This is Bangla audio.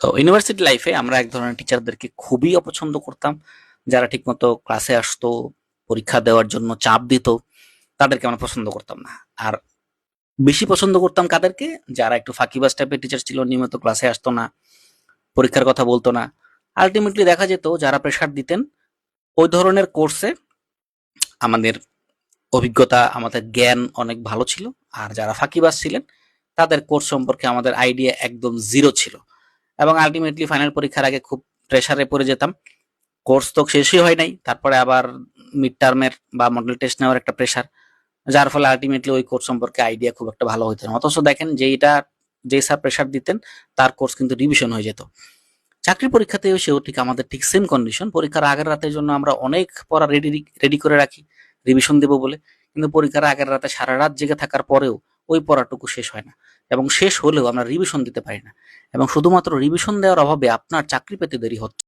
তো ইউনিভার্সিটি লাইফে আমরা এক ধরনের টিচারদেরকে খুবই অপছন্দ করতাম, যারা ঠিকমতো ক্লাসে আসতো, পরীক্ষা দেওয়ার জন্য চাপ দিত, তাদেরকে আমরা পছন্দ করতাম না। আর বেশি পছন্দ করতাম কাদেরকে? যারা একটু ফাঁকিবাজ টাইপের টিচার ছিল, নিয়মিত ক্লাসে আসতো না, পরীক্ষার কথা বলতো না। আলটিমেটলি দেখা যেত যারা প্রেশার দিতেন ওই ধরনের কোর্সে আমাদের অভিজ্ঞতা, আমাদের জ্ঞান অনেক ভালো ছিল। আর যারা ফাঁকিবাজ ছিলেন তাদের কোর্স সম্পর্কে আমাদের আইডিয়া একদম জিরো ছিল। এবং আলটিমেটলি ফাইনাল পরীক্ষার আগে খুব প্রেসারে পড়ে যেতাম। কোর্স তো শেষই হয় নাই, তারপরে আবার মিড টার্মের বা মডেল টেস্ট নেওয়ার একটা প্রেসার, যার ফলে আলটিমেটলি ওই কোর্স সম্পর্কে আইডিয়া খুব একটা ভালো হইতো না। অথচ দেখেন যে এটা, যে স্যার প্রেসার দিতেন তার কোর্স কিন্তু রিভিশন হয়ে যেত। চাকরির পরীক্ষাতেও সেও ঠিক আমাদের ঠিক সেম কন্ডিশন। পরীক্ষার আগের রাতের জন্য আমরা অনেক পড়া রেডি রেডি করে রাখি রিভিশন দেব বলে, কিন্তু পরীক্ষার আগের রাতে সারা রাত জেগে থাকার পরেও ওই পড়াটুকু শেষ হয় না, এবং শেষ হলেও আমরা রিভিশন দিতে পারি না। এবং শুধুমাত্র রিভিশন দেওয়ার অভাবে আপনার চাকরি পেতে দেরি হচ্ছে।